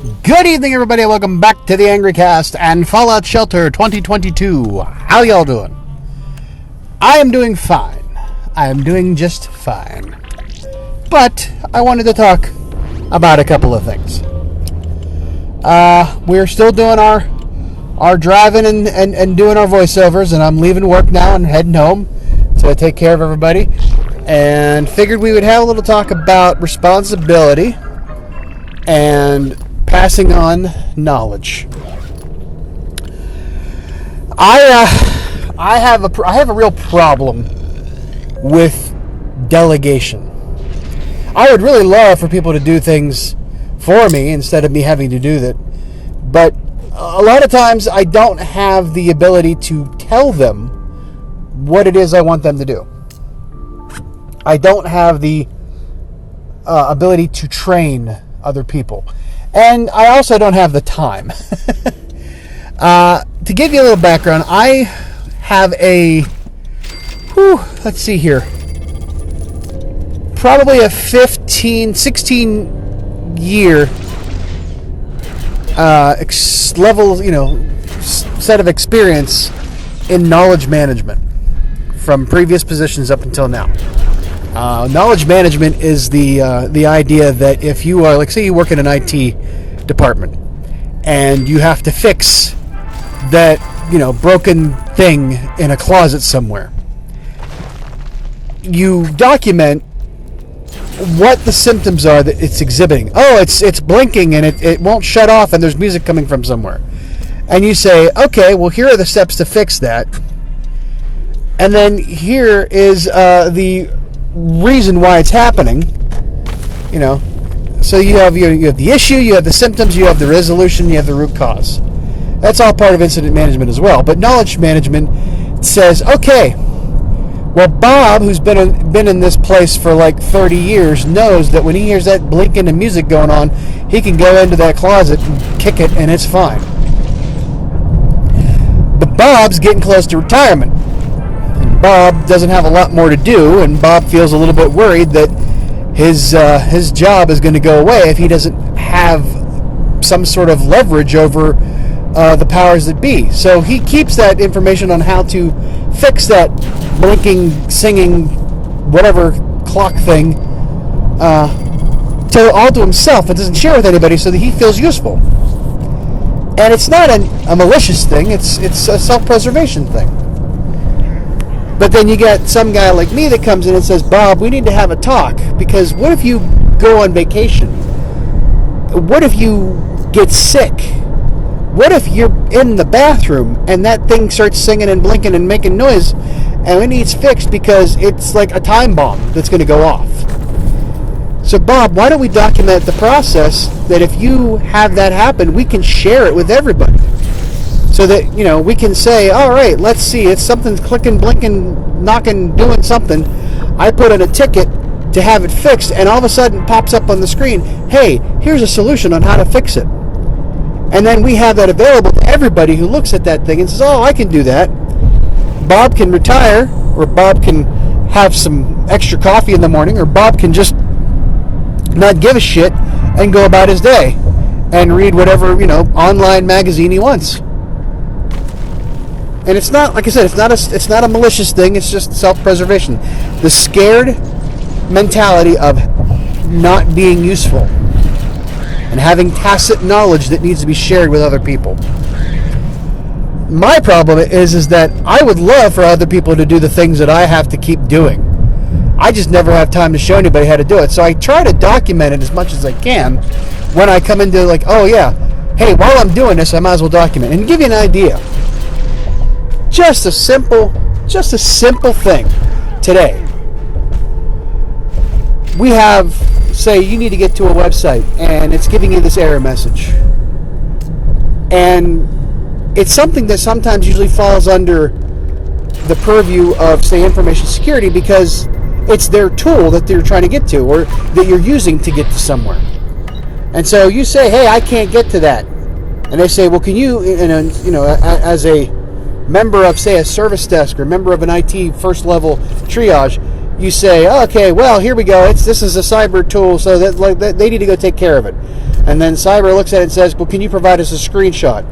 Good evening, everybody. Welcome back to the Angry Cast and Fallout Shelter 2022. How y'all doing? I am doing fine. I am doing just fine. But I wanted to talk about a couple of things. We're still doing our driving and doing our voiceovers, and I'm leaving work now and heading home to take care of everybody. And figured we would have a little talk about responsibility and passing on knowledge. I have a real problem with delegation. I would really love for people to do things for me instead of me having to do that. But a lot of times I don't have the ability to tell them what it is I want them to do. I don't have the ability to train other people. And I also don't have the time. To give you a little background, I have let's see here, probably a 16 year level, set of experience in knowledge management from previous positions up until now. Knowledge management is the idea that if you are, like, say you work in an IT department and you have to fix that, broken thing in a closet somewhere, you document what the symptoms are that it's exhibiting. Oh, it's blinking and it won't shut off and there's music coming from somewhere. And you say, okay, well, here are the steps to fix that. And then here is the reason why it's happening. So you have the issue, you have the symptoms, you have the resolution, you have the root cause. That's all part of incident management as well. But knowledge management says, okay, well, Bob, who's been in this place for like 30 years, knows that when he hears that blinking and music going on, he can go into that closet and kick it and it's fine. But Bob's getting close to retirement. Bob doesn't have a lot more to do, and Bob feels a little bit worried that his job is going to go away if he doesn't have some sort of leverage over the powers that be. So he keeps that information on how to fix that blinking, singing, whatever clock thing all to himself and doesn't share with anybody so that he feels useful. And it's not a malicious thing, it's a self-preservation thing. But then you get some guy like me that comes in and says, Bob, we need to have a talk, because what if you go on vacation? What if you get sick? What if you're in the bathroom and that thing starts singing and blinking and making noise and it needs fixed because it's like a time bomb that's going to go off? So, Bob, why don't we document the process that if you have that happen, we can share it with everybody? So that, we can say, all right, let's see, it's something's clicking, blinking, knocking, doing something. I put in a ticket to have it fixed, and all of a sudden it pops up on the screen, hey, here's a solution on how to fix it. And then we have that available to everybody who looks at that thing and says, oh, I can do that. Bob can retire, or Bob can have some extra coffee in the morning, or Bob can just not give a shit and go about his day and read whatever, online magazine he wants. And it's not, like I said, it's not a malicious thing. It's just self-preservation. The scared mentality of not being useful and having tacit knowledge that needs to be shared with other people. My problem is that I would love for other people to do the things that I have to keep doing. I just never have time to show anybody how to do it. So I try to document it as much as I can when I come into, like, oh yeah, hey, while I'm doing this, I might as well document. And to give you an idea, just a simple thing today. We have, say, you need to get to a website and it's giving you this error message. And it's something that sometimes usually falls under the purview of, say, information security, because it's their tool that they're trying to get to, or that you're using to get to somewhere. And so you say, hey, I can't get to that. And they say, well, can you, as a member of, say, a service desk or member of an IT first level triage, you say, okay, well, here we go. This is a cyber tool, so that they need to go take care of it. And then cyber looks at it and says, well, can you provide us a screenshot?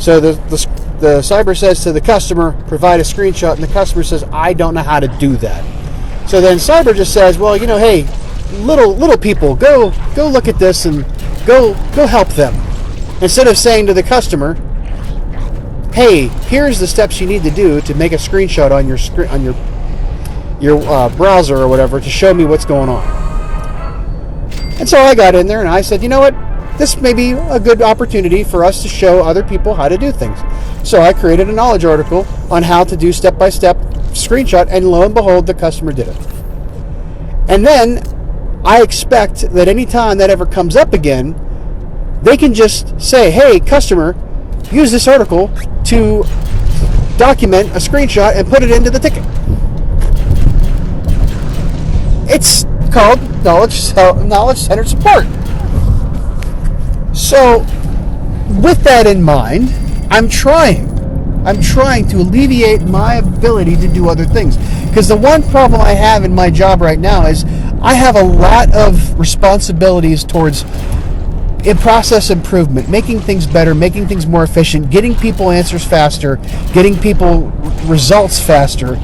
So the cyber says to the customer, provide a screenshot, and the customer says, I don't know how to do that. So then cyber just says, well, hey, little people, go look at this and go help them. Instead of saying to the customer, hey, here's the steps you need to do to make a screenshot on your screen, on your browser or whatever, to show me what's going on. And so I got in there and I said, you know what? This may be a good opportunity for us to show other people how to do things. So I created a knowledge article on how to do step-by-step screenshot, and lo and behold, the customer did it. And then I expect that any time that ever comes up again, they can just say, hey, customer, use this article to document a screenshot and put it into the ticket. It's called knowledge-centered support. So, with that in mind, I'm trying to alleviate my ability to do other things. Because the one problem I have in my job right now is I have a lot of responsibilities towards process improvement, making things better, making things more efficient, getting people answers faster, getting people results faster,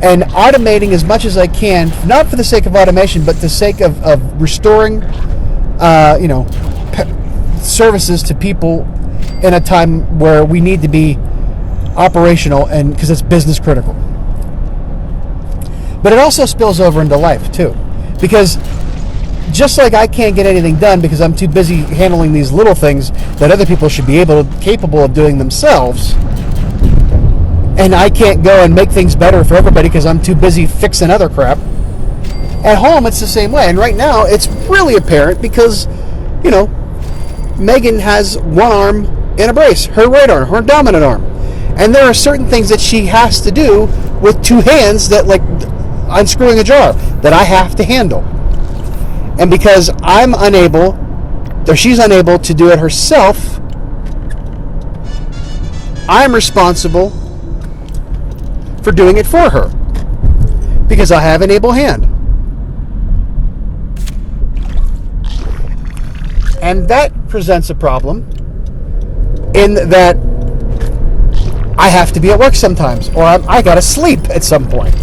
and automating as much as I can, not for the sake of automation, but the sake of restoring, services to people in a time where we need to be operational, and because it's business critical. But it also spills over into life too, because just like I can't get anything done because I'm too busy handling these little things that other people should be capable of doing themselves, and I can't go and make things better for everybody because I'm too busy fixing other crap. At home, it's the same way. And right now, it's really apparent because, Megan has one arm in a brace, her right arm, her dominant arm. And there are certain things that she has to do with two hands, that, like unscrewing a jar, that I have to handle. And because I'm unable, or she's unable to do it herself, I'm responsible for doing it for her, because I have an able hand. And that presents a problem in that I have to be at work sometimes, or I gotta sleep at some point.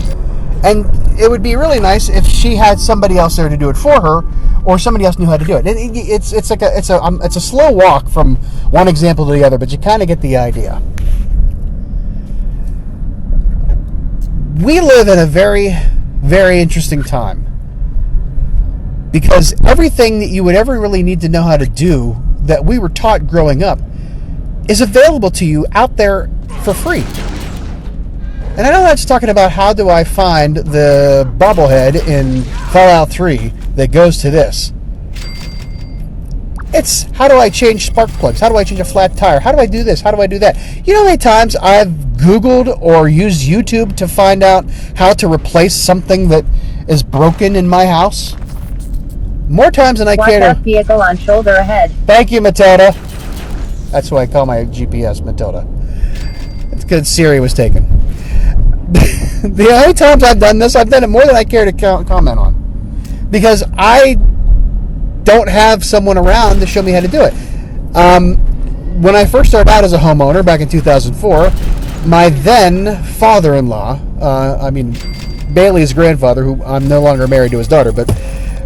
And it would be really nice if she had somebody else there to do it for her, or somebody else knew how to do it. It's a slow walk from one example to the other, but you kind of get the idea. We live in a very, very interesting time, because everything that you would ever really need to know how to do that we were taught growing up is available to you out there for free. And I know that's talking about how do I find the bobblehead in Fallout 3 that goes to this. It's how do I change spark plugs? How do I change a flat tire? How do I do this? How do I do that? You know how many times I've Googled or used YouTube to find out how to replace something that is broken in my house? More times than I care to... Watch out, vehicle on shoulder ahead. Thank you, Matilda. That's what I call my GPS, Matilda. It's because Siri was taken. The only times I've done this, I've done it more than I care to comment on, because I don't have someone around to show me how to do it. When I first started out as a homeowner back in 2004, my then father-in-law, Bailey's grandfather, who I'm no longer married to his daughter, but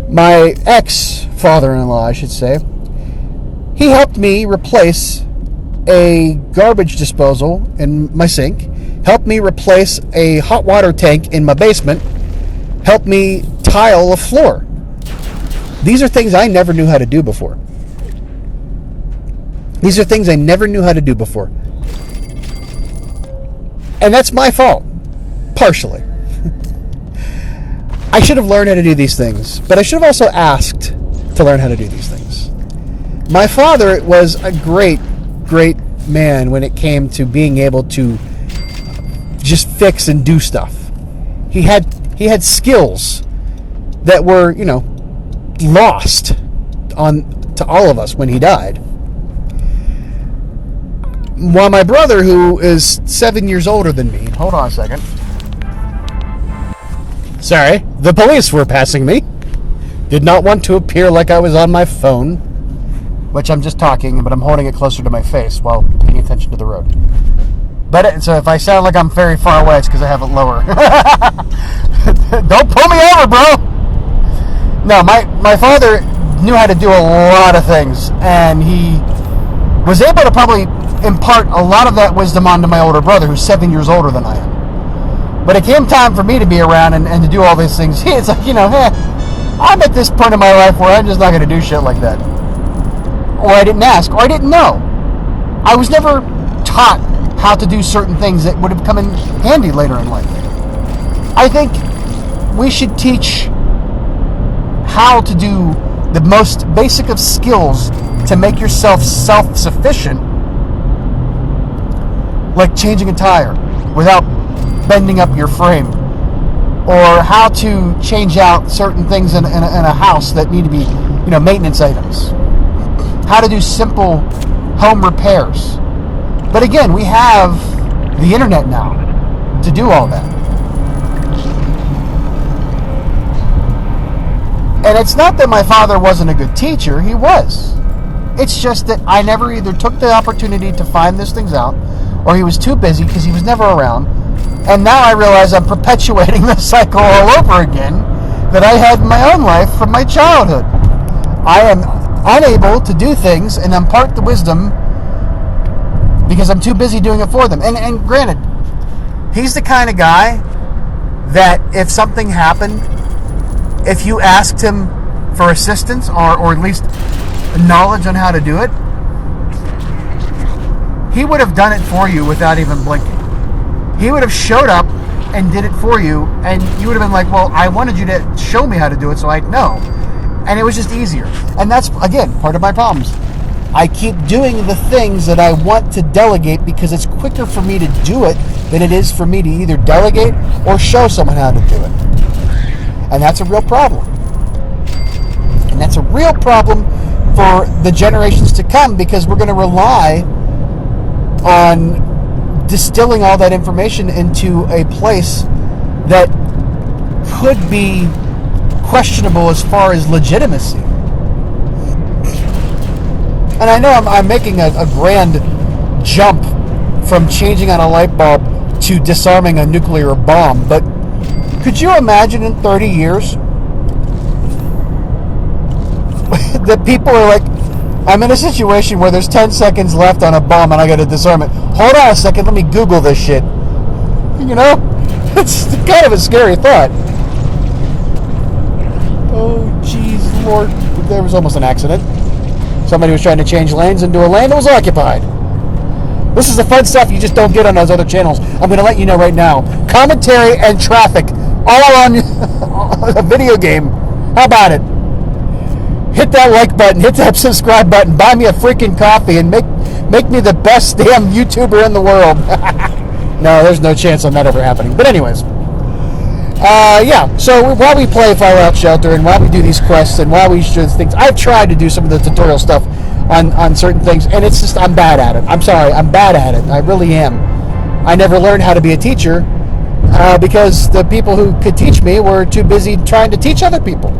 my ex-father-in-law, I should say, he helped me replace a garbage disposal in my sink, helped me replace a hot water tank in my basement, helped me tile a floor. These are things I never knew how to do before. And that's my fault, partially. I should have learned how to do these things, but I should have also asked to learn how to do these things. My father was a great, great man when it came to being able to just fix and do stuff. He had skills that were, lost to all of us when he died. While my brother, who is 7 years older than me, hold on a second. Sorry, the police were passing me. Did not want to appear like I was on my phone. which I'm just talking, but I'm holding it closer to my face while paying attention to the road. But so if I sound like I'm very far away, it's because I have it lower. Don't pull me over, bro. No, my father knew how to do a lot of things, and he was able to probably impart a lot of that wisdom onto my older brother, who's 7 years older than I am. But it came time for me to be around and to do all these things. It's like, I'm at this point in my life where I'm just not going to do shit like that. Or I didn't ask, or I didn't know. I was never taught how to do certain things that would have come in handy later in life. I think we should teach how to do the most basic of skills to make yourself self-sufficient, like changing a tire without bending up your frame, or how to change out certain things in a house that need to be, maintenance items, how to do simple home repairs. But again, we have the internet now to do all that. And it's not that my father wasn't a good teacher, he was. It's just that I never either took the opportunity to find these things out, or he was too busy because he was never around. And now I realize I'm perpetuating the cycle all over again that I had in my own life from my childhood. I am unable to do things and impart the wisdom because I'm too busy doing it for them. And granted, he's the kind of guy that if something happened, if you asked him for assistance or at least knowledge on how to do it, he would have done it for you without even blinking. He would have showed up and did it for you, and you would have been like, well, I wanted you to show me how to do it so I'd know. And it was just easier. And that's, again, part of my problems. I keep doing the things that I want to delegate because it's quicker for me to do it than it is for me to either delegate or show someone how to do it. And that's a real problem. And that's a real problem for the generations to come because we're going to rely on distilling all that information into a place that could be questionable as far as legitimacy. And I know I'm making a grand jump from changing on a light bulb to disarming a nuclear bomb, but could you imagine in 30 years that people are like, I'm in a situation where there's 10 seconds left on a bomb and I got to disarm it. Hold on a second, let me Google this shit. It's kind of a scary thought. Oh, jeez, Lord. There was almost an accident. Somebody was trying to change lanes into a lane that was occupied. This is the fun stuff you just don't get on those other channels. I'm going to let you know right now. Commentary and traffic all on a video game. How about it? Hit that like button, hit that subscribe button, buy me a freaking coffee, and make me the best damn YouTuber in the world. No, there's no chance on that ever happening. But anyways, so while we play Fallout Shelter and while we do these quests and while we do things, I've tried to do some of the tutorial stuff on certain things, and it's just, I'm bad at it. I'm sorry, I'm bad at it. I really am. I never learned how to be a teacher because the people who could teach me were too busy trying to teach other people.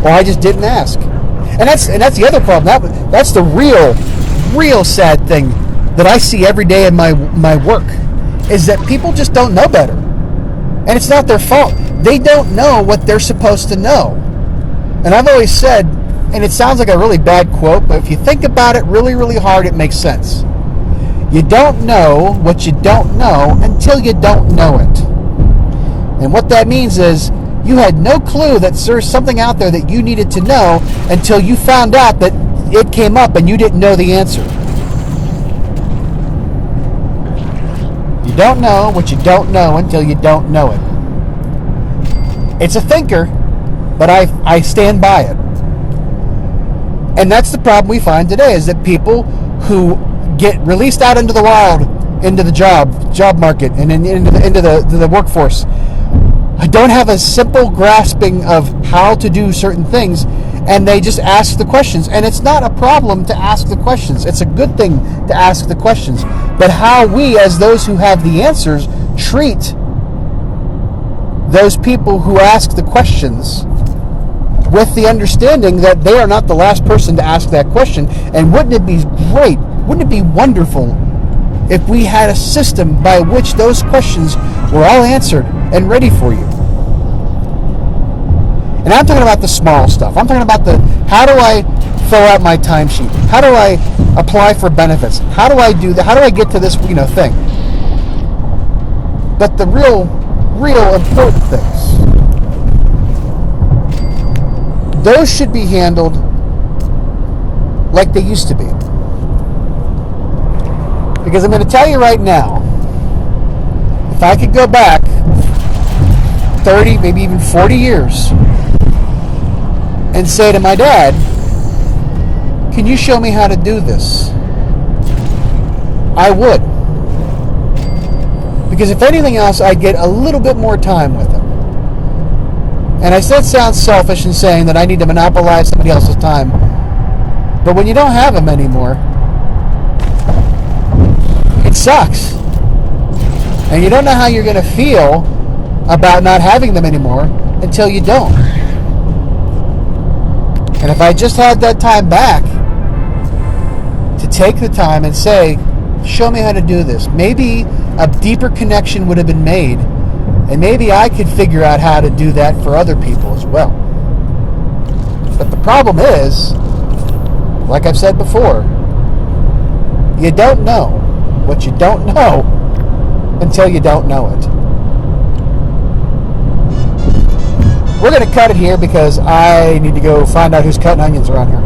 Or I just didn't ask. And that's the other problem. That's the real sad thing that I see every day in my work, is that people just don't know better. And it's not their fault. They don't know what they're supposed to know. And I've always said, and it sounds like a really bad quote, but if you think about it really, really hard, it makes sense. You don't know what you don't know until you don't know it. And what that means is you had no clue that there's something out there that you needed to know until you found out that it came up and you didn't know the answer. You don't know what you don't know until you don't know it. It's a thinker, but I stand by it. And that's the problem we find today, is that people who get released out into the wild, into the job market, and into the workforce, don't have a simple grasping of how to do certain things, and they just ask the questions. And it's not a problem to ask the questions. It's a good thing to ask the questions. But how we, as those who have the answers, treat those people who ask the questions with the understanding that they are not the last person to ask that question. And wouldn't it be great, wouldn't it be wonderful if we had a system by which those questions were all answered and ready for you? And I'm talking about the small stuff. I'm talking about how do I fill out my timesheet? How do I apply for benefits? How do I do that? How do I get to this, thing? But the real important things, those should be handled like they used to be. Because I'm going to tell you right now, if I could go back 30, maybe even 40 years and say to my dad, can you show me how to do this? I would. Because if anything else, I'd get a little bit more time with him. And I said sounds selfish in saying that I need to monopolize somebody else's time. But when you don't have him anymore, it sucks. And you don't know how you're going to feel about not having them anymore until you don't. And if I just had that time back to take the time and say, show me how to do this, maybe a deeper connection would have been made, and maybe I could figure out how to do that for other people as well. But the problem is, like I've said before, you don't know what you don't know until you don't know it. We're going to cut it here because I need to go find out who's cutting onions around here.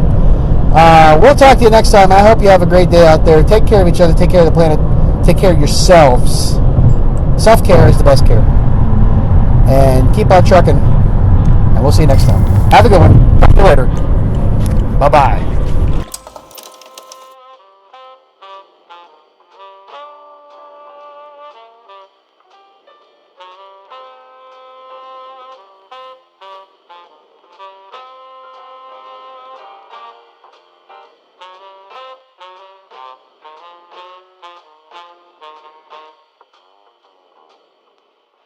We'll talk to you next time. I hope you have a great day out there. Take care of each other. Take care of the planet. Take care of yourselves. Self-care is the best care. And keep on trucking. And we'll see you next time. Have a good one. Talk to you later. Bye-bye.